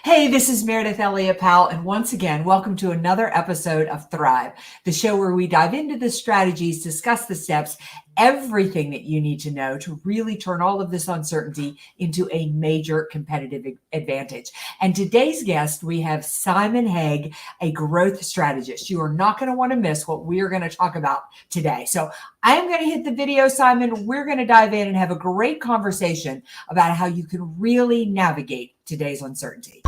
Hey, this is Meridith Elliott Powell, and once again, welcome to another episode of Thrive, the show where we dive into the strategies, discuss the steps, everything that you need to know to really turn all of this uncertainty into a major competitive advantage. And today's guest, we have Simon Haigh, a growth strategist. You are not going to want to miss what we are going to talk about today. So I am going to hit the video, Simon. We're going to dive in and have a great conversation about how you can really navigate today's uncertainty.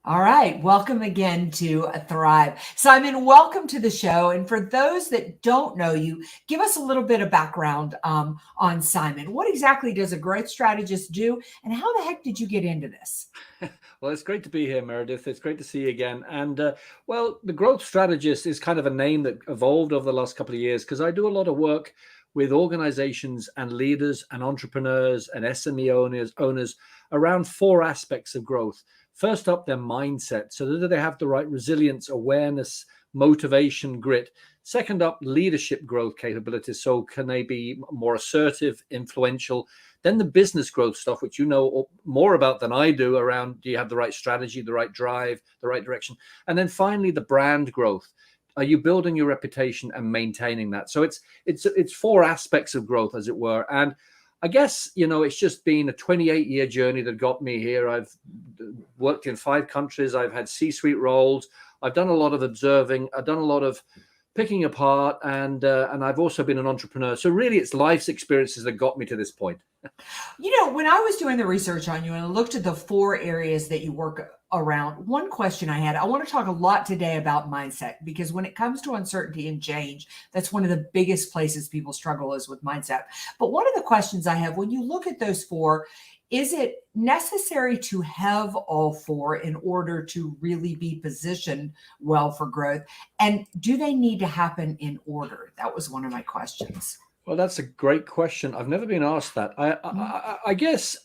All right. Welcome again to Thrive. Simon, welcome to the show. And for those that don't know you, give us a little bit of background on Simon. What exactly does a growth strategist do? And how the heck did you get into this? Well, it's great to be here, Meredith. It's great to see you again. And well, the growth strategist is kind of a name that evolved over the last couple of years because I do a lot of work with organizations and leaders and entrepreneurs and SME owners around four aspects of growth. First up, their mindset. So that they have the right resilience, awareness, motivation, grit. Second up, leadership growth capabilities. So can they be more assertive, influential? Then the business growth stuff, which you know more about than I do, around do you have the right strategy, the right drive, the right direction? And then finally, the brand growth. Are you building your reputation and maintaining that? So it's four aspects of growth, as it were. And I guess, it's just been a 28-year journey that got me here. I've worked in 5 countries. I've had C-suite roles. I've done a lot of observing. I've done a lot of picking apart, and I've also been an entrepreneur. So really, it's life's experiences that got me to this point. When I was doing the research on you and I looked at the 4 areas that you work around, one question I had, I want to talk a lot today about mindset, because when it comes to uncertainty and change, that's one of the biggest places people struggle is with mindset. But one of the questions I have, when you look at those 4, is it necessary to have all 4 in order to really be positioned well for growth? And do they need to happen in order? That was one of my questions. Well, that's a great question. I've never been asked that. I guess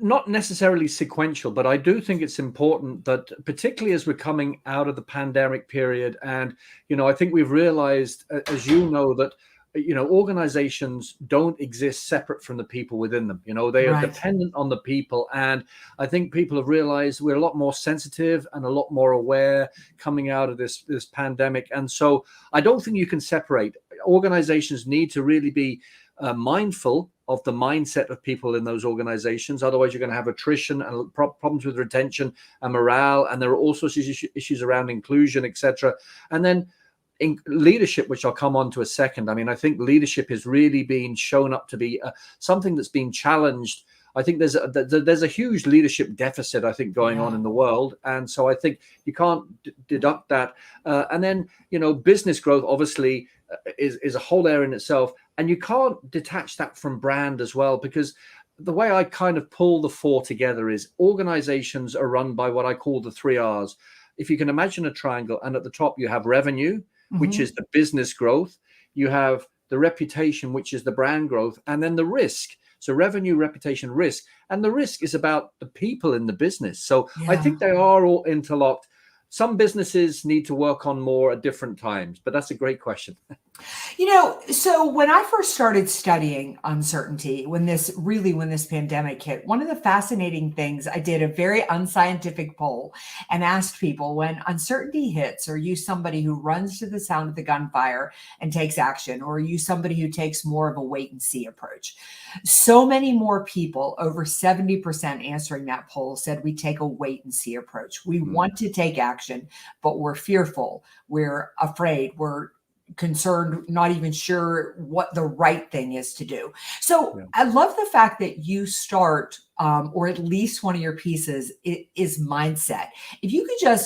not necessarily sequential, but I do think it's important that, particularly as we're coming out of the pandemic period, and I think we've realized, as you know, that organizations don't exist separate from the people within them. They are dependent on the people, and I think people have realized we're a lot more sensitive and a lot more aware coming out of this pandemic. And so I don't think you can separate. Organizations need to really be mindful of the mindset of people in those organizations. Otherwise, you're going to have attrition and problems with retention and morale. And there are all sorts of issues around inclusion, etc. And then in leadership, which I'll come on to a second. I mean, I think leadership is really being shown up to be something that's been challenged. I think there's a huge leadership deficit, I think, going on in the world. And so I think you can't deduct that. And then, business growth, obviously, is a whole area in itself. And you can't detach that from brand as well, because the way I kind of pull the 4 together is organizations are run by what I call the 3 R's. If you can imagine a triangle, and at the top you have revenue, which is the business growth. You have the reputation, which is the brand growth, and then the risk. So revenue, reputation, risk. And the risk is about the people in the business. So I think they are all interlocked. Some businesses need to work on more at different times, but that's a great question. So when I first started studying uncertainty, when this pandemic hit, one of the fascinating things, I did a very unscientific poll and asked people, when uncertainty hits, are you somebody who runs to the sound of the gunfire and takes action, or are you somebody who takes more of a wait and see approach? So many more people, over 70% answering that poll, said we take a wait and see approach. We want to take action, but we're fearful, we're afraid, we're concerned, not even sure what the right thing is to do. So I love the fact that you start, or at least one of your pieces is mindset. If you could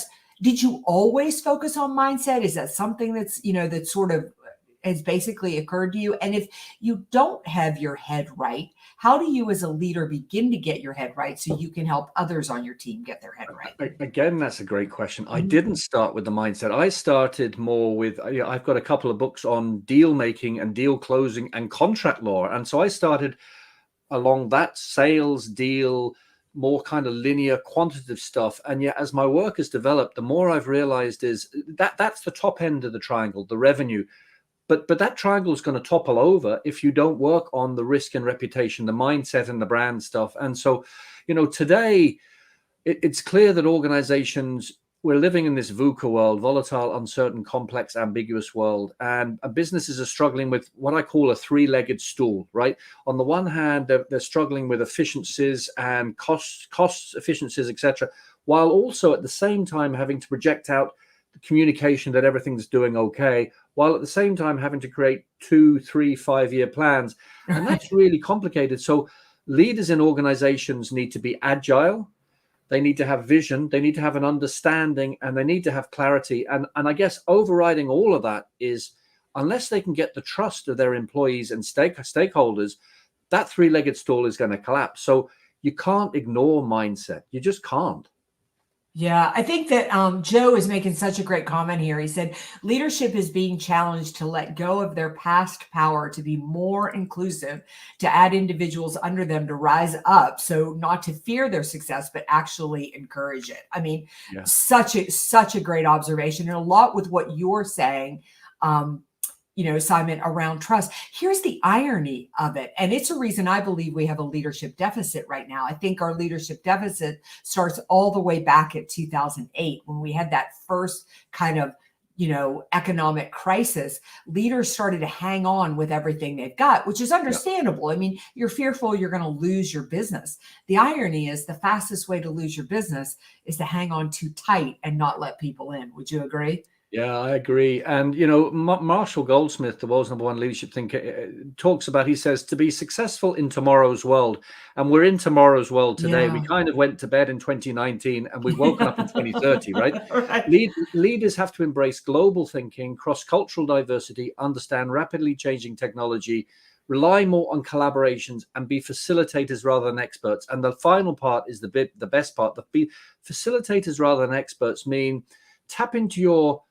did you always focus on mindset? Is that something that's, that sort of has basically occurred to you? And if you don't have your head right, how do you as a leader begin to get your head right so you can help others on your team get their head right? Again, that's a great question. I didn't start with the mindset. I started more with, I've got a couple of books on deal making and deal closing and contract law. And so I started along that sales deal, more kind of linear quantitative stuff. And yet, as my work has developed, the more I've realized is that's the top end of the triangle, the revenue. but that triangle is going to topple over if you don't work on the risk and reputation, the mindset and the brand stuff. And so, today it's clear that organizations, we're living in this VUCA world, volatile, uncertain, complex, ambiguous world, and businesses are struggling with what I call a three-legged stool, right? On the one hand, they're struggling with efficiencies and costs efficiencies, etc., while also at the same time having to project out the communication that everything's doing okay, while at the same time having to create 2, 3, 5-year plans. And that's really complicated. So leaders in organizations need to be agile. They need to have vision, they need to have an understanding, and they need to have clarity. And I guess overriding all of that is, unless they can get the trust of their employees and stakeholders, that three-legged stool is going to collapse. So you can't ignore mindset. You just can't. Yeah, I think that Joe is making such a great comment here. He said, leadership is being challenged to let go of their past power, to be more inclusive, to add individuals under them to rise up. So not to fear their success, but actually encourage it. I mean, Yeah. such a great observation, and a lot with what you're saying, Simon, around trust. Here's the irony of it. And it's a reason I believe we have a leadership deficit right now. I think our leadership deficit starts all the way back at 2008, when we had that first kind of, economic crisis. Leaders started to hang on with everything they've got, which is understandable. I mean, you're fearful you're going to lose your business. The irony is the fastest way to lose your business is to hang on too tight and not let people in. Would you agree? Yeah, I agree. And, Marshall Goldsmith, the world's #1 leadership thinker, talks about, he says, to be successful in tomorrow's world. And we're in tomorrow's world today. Yeah. We kind of went to bed in 2019 and we've woken up in 2030, right? Right. Leaders have to embrace global thinking, cross-cultural diversity, understand rapidly changing technology, rely more on collaborations, and be facilitators rather than experts. And the final part is the best part. The facilitators rather than experts mean tap into your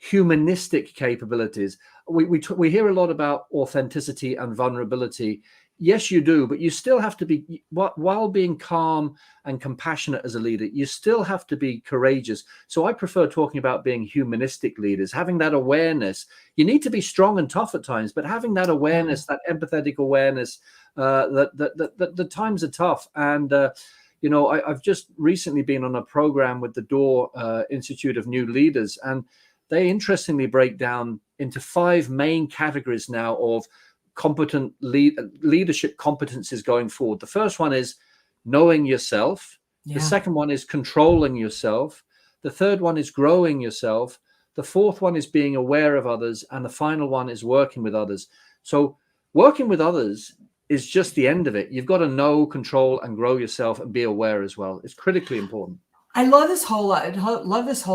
humanistic capabilities. We hear a lot about authenticity and vulnerability. Yes, you do, but you still have to be, while being calm and compassionate as a leader, you still have to be courageous. So I prefer talking about being humanistic leaders, having that awareness. You need to be strong and tough at times, but having that awareness, that empathetic awareness, that the times are tough. And I've just recently been on a program with the Door Institute of New Leaders, and they interestingly break down into 5 main categories now of competent leadership competencies going forward. The first one is knowing yourself. Yeah. The second one is controlling yourself. The third one is growing yourself. The fourth one is being aware of others. And the final one is working with others. So working with others is just the end of it. You've got to know, control, and grow yourself and be aware as well. It's critically important. I love this whole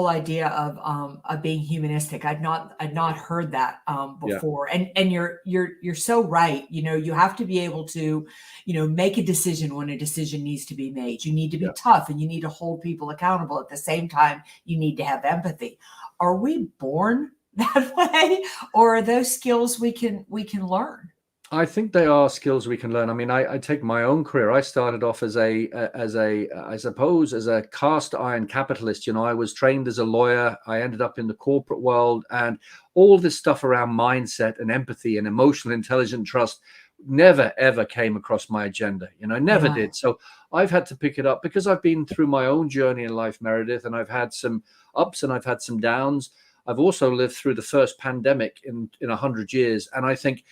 idea of being humanistic. I'd not heard that before. Yeah. And you're so right. You have to be able to, make a decision when a decision needs to be made. You need to be tough, and you need to hold people accountable. At the same time, you need to have empathy. Are we born that way, or are those skills we can learn? I think they are skills we can learn. I mean, I take my own career. I started off as I suppose, as a cast iron capitalist. I was trained as a lawyer. I ended up in the corporate world, and all this stuff around mindset and empathy and emotional intelligence, trust never, ever came across my agenda. Never did. So I've had to pick it up because I've been through my own journey in life, Meridith, and I've had some ups and I've had some downs. I've also lived through the first pandemic in 100 years. And I think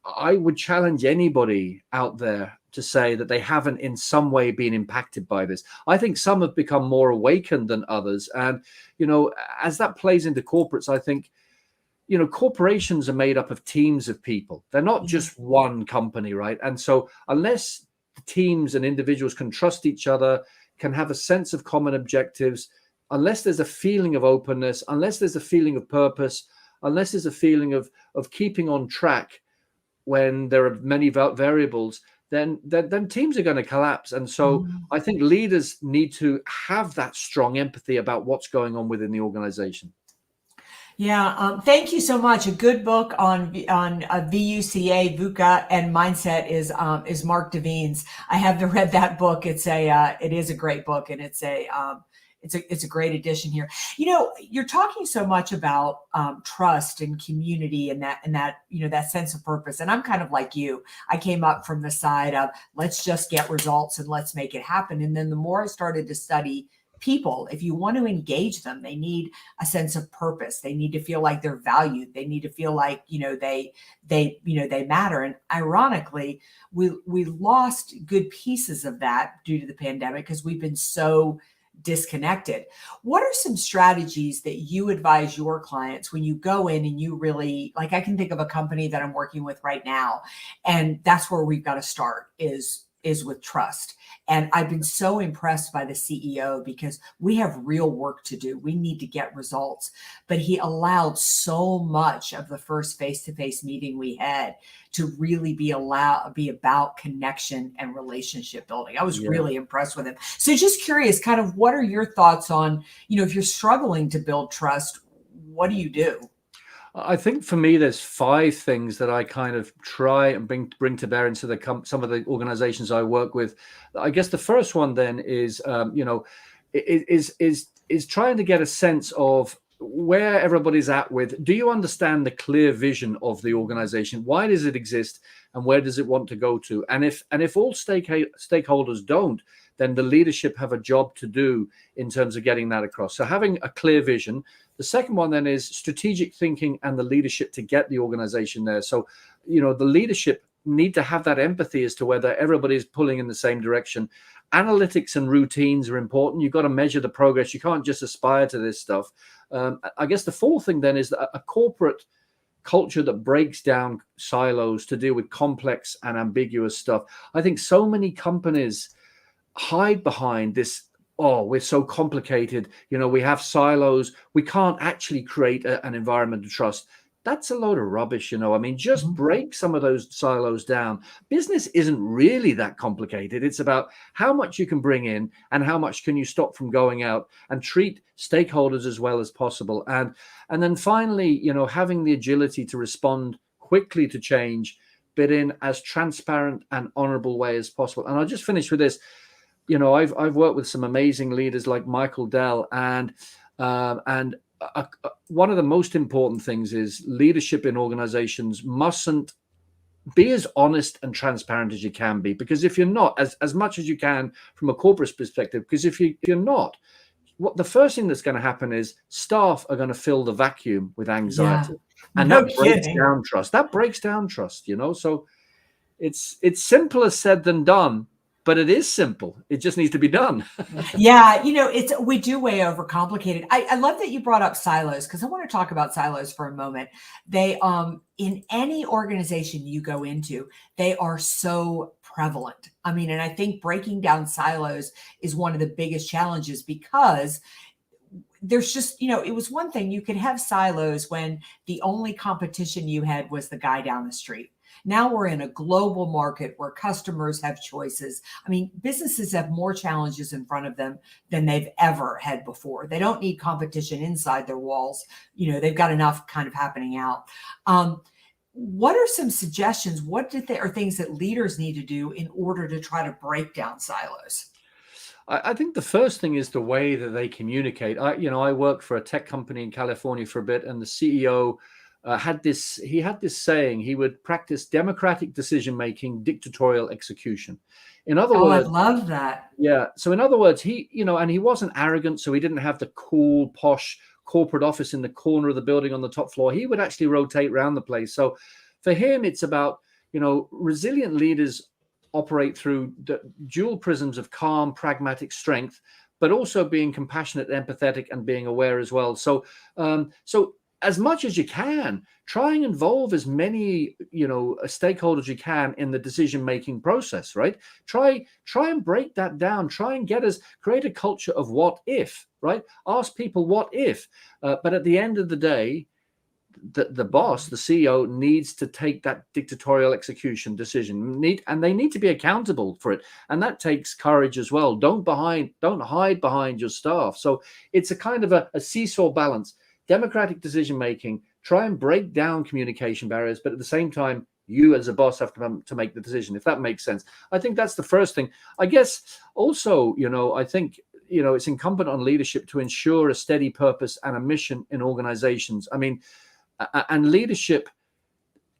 I would challenge anybody out there to say that they haven't in some way been impacted by this. I think some have become more awakened than others. And, as that plays into corporates, I think, corporations are made up of teams of people. They're not just one company, right? And so unless the teams and individuals can trust each other, can have a sense of common objectives, unless there's a feeling of openness, unless there's a feeling of purpose, unless there's a feeling of keeping on track when there are many variables, then teams are going to collapse. And so I think leaders need to have that strong empathy about what's going on within the organization. Yeah, thank you so much. A good book on VUCA, VUCA, and mindset is Mark Devine's. I have read that book. It is a great book, and it's it's a great addition here. You're talking so much about trust and community and that that sense of purpose. And I'm kind of like you. I came up from the side of let's just get results and let's make it happen. And then the more I started to study people, if you want to engage them, they need a sense of purpose. They need to feel like they're valued. They need to feel like they matter. And ironically, we lost good pieces of that due to the pandemic because we've been so disconnected. What are some strategies that you advise your clients when you go in and you really, like, I can think of a company that I'm working with right now, and that's where we've got to start is with trust. And I've been so impressed by the CEO because we have real work to do. We need to get results. But he allowed so much of the first face-to-face meeting we had to really be about connection and relationship building. I was really impressed with him. So just curious, kind of what are your thoughts on, if you're struggling to build trust, what do you do? I think for me, there's 5 things that I kind of try and bring to bear into some of the organizations I work with. I guess the first one then is, is trying to get a sense of where everybody's at with. Do you understand the clear vision of the organization? Why does it exist, and where does it want to go to? And if all stakeholders don't, then the leadership have a job to do in terms of getting that across. So having a clear vision. The second one then is strategic thinking and the leadership to get the organization there. So, the leadership need to have that empathy as to whether everybody's pulling in the same direction. Analytics and routines are important. You've got to measure the progress. You can't just aspire to this stuff. I guess the fourth thing then is a corporate culture that breaks down silos to deal with complex and ambiguous stuff. I think so many companies hide behind this. Oh, we're so complicated. We have silos. We can't actually create an environment of trust. That's a load of rubbish. Just break some of those silos down. Business isn't really that complicated. It's about how much you can bring in and how much can you stop from going out, and treat stakeholders as well as possible. And then finally, having the agility to respond quickly to change, but in as transparent and honorable way as possible. And I'll just finish with this. I've worked with some amazing leaders like Michael Dell, and one of the most important things is leadership in organizations mustn't be as honest and transparent as you can be, because if you're not, as much as you can from a corporate perspective, because if you're not, what the first thing that's going to happen is staff are going to fill the vacuum with anxiety, and that breaks down trust. That breaks down trust. So it's simpler said than done. But it is simple. It just needs to be done. Yeah, we do way overcomplicate it. I love that you brought up silos, because I want to talk about silos for a moment. They, in any organization you go into, they are so prevalent. And I think breaking down silos is one of the biggest challenges, because there's just, it was one thing, you could have silos when the only competition you had was the guy down the street. Now we're in a global market where customers have choices. Businesses have more challenges in front of them than they've ever had before. They don't need competition inside their walls. They've got enough kind of happening out. What are some suggestions? What are things that leaders need to do in order to try to break down silos? I think the first thing is the way that they communicate. I worked for a tech company in California for a bit, and the CEO had this saying: he would practice democratic decision making, dictatorial execution. In other words, I love that. Yeah. So in other words, he and he wasn't arrogant, so he didn't have the cool, posh corporate office in the corner of the building on the top floor. He would actually rotate around the place. So for him, it's about, resilient leaders operate through the dual prisms of calm, pragmatic strength, but also being compassionate, empathetic, and being aware as well. So as much as you can, try and involve as many, stakeholders you can in the decision-making process, right? Try and break that down. Try and create a culture of what if, right? Ask people what if. But at the end of the day, the boss, the CEO, needs to take that dictatorial execution decision. And they need to be accountable for it. And that takes courage as well. Don't hide behind your staff. So it's a kind of a seesaw balance. Democratic decision-making, try and break down communication barriers, but at the same time, you as a boss have to make the decision, if that makes sense. I think that's the first thing. I guess also, I think it's incumbent on leadership to ensure a steady purpose and a mission in organizations. I mean, and leadership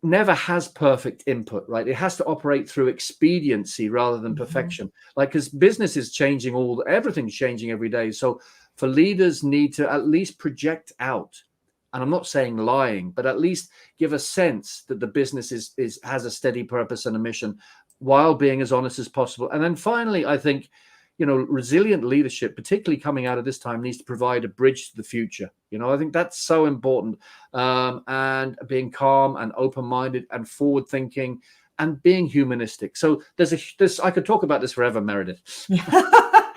never has perfect input, right? It has to operate through expediency rather than perfection. Like, because business is changing, everything's changing every day. So for leaders need to at least project out, and I'm not saying lying, but at least give a sense that the business has a steady purpose and a mission while being as honest as possible. And then finally, I think, resilient leadership, particularly coming out of this time, needs to provide a bridge to the future. I think that's so important. And being calm and open-minded and forward-thinking and being humanistic. So I could talk about this forever, Meridith.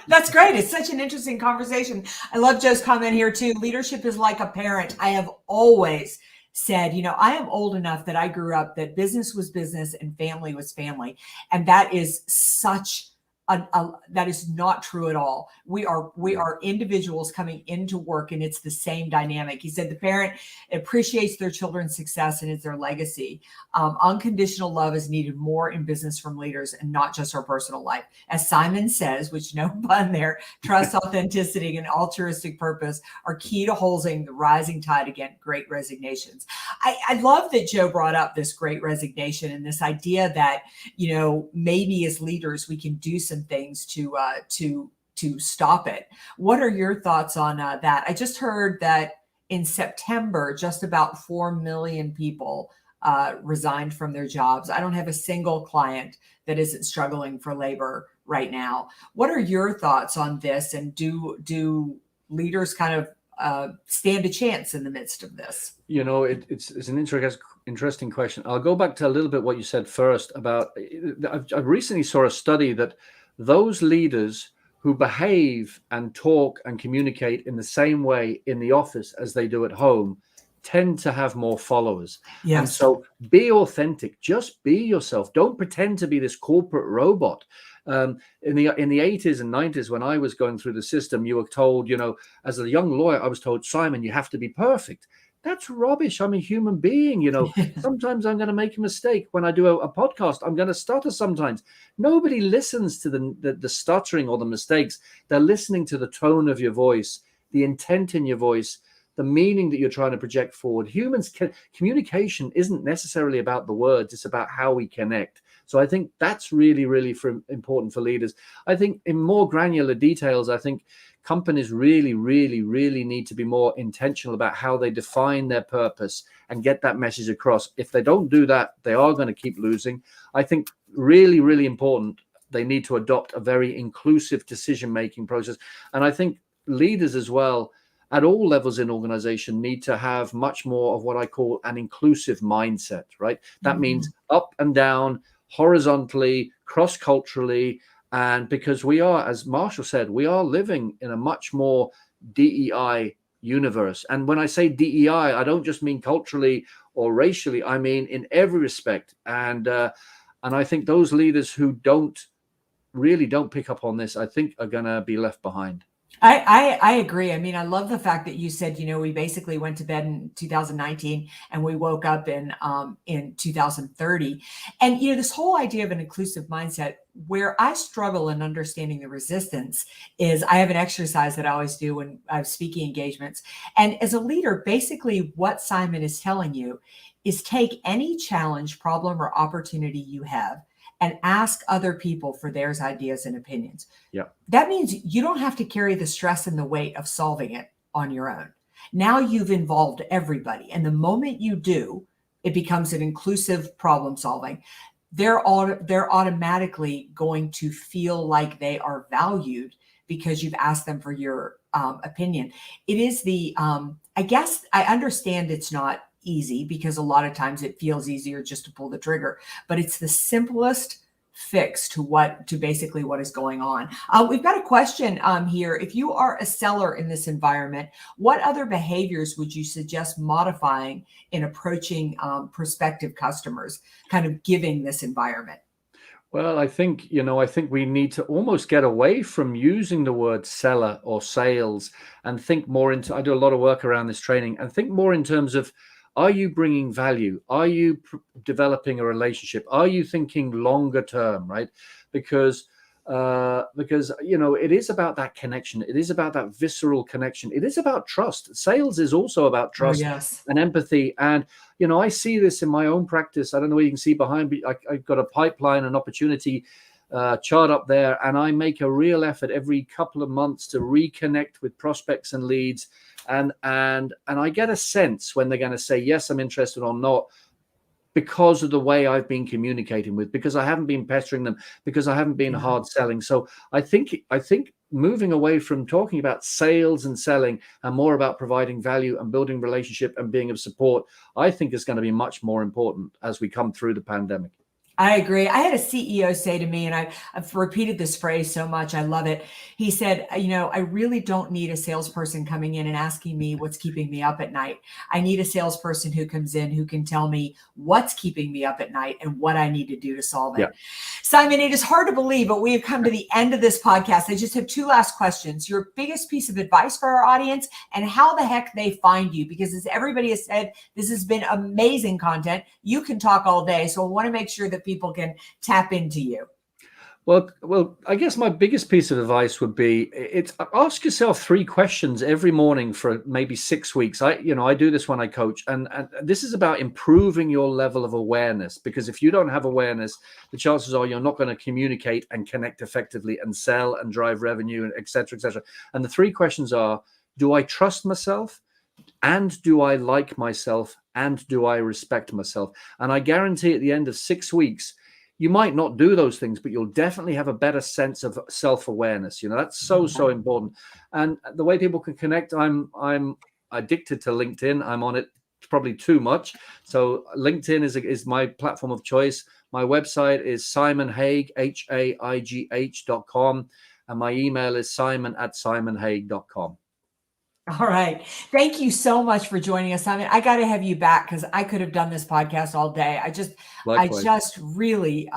That's great. It's such an interesting conversation. I love Joe's comment here too. Leadership is like a parent. I have always said, I am old enough that I grew up that business was business and family was family. And that is that is not true at all. We are individuals coming into work, and it's the same dynamic. He said the parent appreciates their children's success and it's their legacy. Unconditional love is needed more in business from leaders and not just our personal life. As Simon says, which no pun there, trust, authenticity, and altruistic purpose are key to holding the rising tide against great resignations. I love that Joe brought up this great resignation and this idea that, maybe as leaders, we can do some things to stop it. What are your thoughts on that? I just heard that in September, just about 4 million people resigned from their jobs. I don't have a single client that isn't struggling for labor right now. What are your thoughts on this? And do leaders kind of stand a chance in the midst of this? It's an interesting question. I'll go back to a little bit what you said first about, I recently saw a study that those leaders who behave and talk and communicate in the same way in the office as they do at home tend to have more followers. Yes. And so be authentic, just be yourself. Don't pretend to be this corporate robot. In the 80s and 90s, when I was going through the system, you were told, as a young lawyer, I was told, Simon, you have to be perfect. That's rubbish. I'm a human being. Sometimes I'm going to make a mistake. When I do a podcast, I'm going to stutter sometimes. Nobody listens to the stuttering or the mistakes. They're listening to the tone of your voice, the intent in your voice, the meaning that you're trying to project forward. Communication isn't necessarily about the words. It's about how we connect. So I think that's really, really important for leaders. I think in more granular details, I think companies really, really, really need to be more intentional about how they define their purpose and get that message across. If they don't do that, they are going to keep losing. I think really, really important, they need to adopt a very inclusive decision-making process. And I think leaders as well, at all levels in organization, need to have much more of what I call an inclusive mindset, right? That means up and down, horizontally, cross-culturally, and because we are, as Marshall said, we are living in a much more DEI universe. And when I say DEI, I don't just mean culturally or racially, I mean in every respect. And I think those leaders who don't pick up on this, I think are going to be left behind. I agree. I mean, I love the fact that you said, we basically went to bed in 2019 and we woke up in 2030. And, this whole idea of an inclusive mindset, where I struggle in understanding the resistance is I have an exercise that I always do when I have speaking engagements. And as a leader, basically what Simon is telling you is take any challenge, problem, or opportunity you have and ask other people for their ideas and opinions. Yeah. That means you don't have to carry the stress and the weight of solving it on your own. Now you've involved everybody. And the moment you do, it becomes an inclusive problem solving. They're automatically going to feel like they are valued because you've asked them for your opinion. It is I guess I understand it's not easy because a lot of times it feels easier just to pull the trigger, but it's the simplest fix to basically what is going on. We've got a question here. If you are a seller in this environment, what other behaviors would you suggest modifying in approaching prospective customers, kind of giving this environment? Well, I think we need to almost get away from using the word seller or sales and think more into, I do a lot of work around this training, and think more in terms of, are you bringing value? Are you developing a relationship? Are you thinking longer term, right? Because because, you know, it is about that connection. It is about that visceral connection. It is about trust. Sales is also about Oh, trust yes. and empathy. And, you know, I see this in my own practice. I don't know what you can see behind me. I've got a pipeline, an opportunity chart up there, and I make a real effort every couple of months to reconnect with prospects and leads. And I get a sense when they're going to say, yes, I'm interested or not, because of the way I've been communicating with, because I haven't been pestering them, because I haven't been hard selling. So I think moving away from talking about sales and selling and more about providing value and building relationship and being of support, I think is going to be much more important as we come through the pandemic. I agree. I had a CEO say to me, and I've repeated this phrase so much, I love it. He said, you know, I really don't need a salesperson coming in and asking me what's keeping me up at night. I need a salesperson who comes in who can tell me what's keeping me up at night and what I need to do to solve it. Yeah. Simon, it is hard to believe, but we have come to the end of this podcast. I just have two last questions. Your biggest piece of advice for our audience and how the heck they find you, because as everybody has said, this has been amazing content. You can talk all day. So I want to make sure that people can tap into you. Well, I guess my biggest piece of advice would be ask yourself 3 questions every morning for maybe 6 weeks. I do this when I coach, and this is about improving your level of awareness, because if you don't have awareness, the chances are you're not going to communicate and connect effectively and sell and drive revenue, and et cetera, et cetera. And the 3 questions are, do I trust myself? And do I like myself? And do I respect myself? And I guarantee at the end of 6 weeks, you might not do those things, but you'll definitely have a better sense of self-awareness. You know, that's so important. And the way people can connect, I'm addicted to LinkedIn. I'm on it probably too much. So LinkedIn is my platform of choice. My website is simonhaigh, HAIGH.com. And my email is simon@simonhaigh.com. All right. Thank you so much for joining us, Simon. I got to have you back because I could have done this podcast all day. Likewise. I just really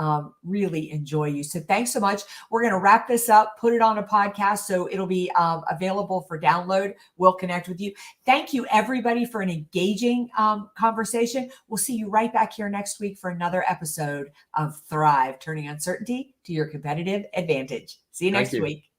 enjoy you. So thanks so much. We're going to wrap this up, put it on a podcast, so it'll be available for download. We'll connect with you. Thank you, everybody, for an engaging conversation. We'll see you right back here next week for another episode of Thrive, turning uncertainty to your competitive advantage. See you next week.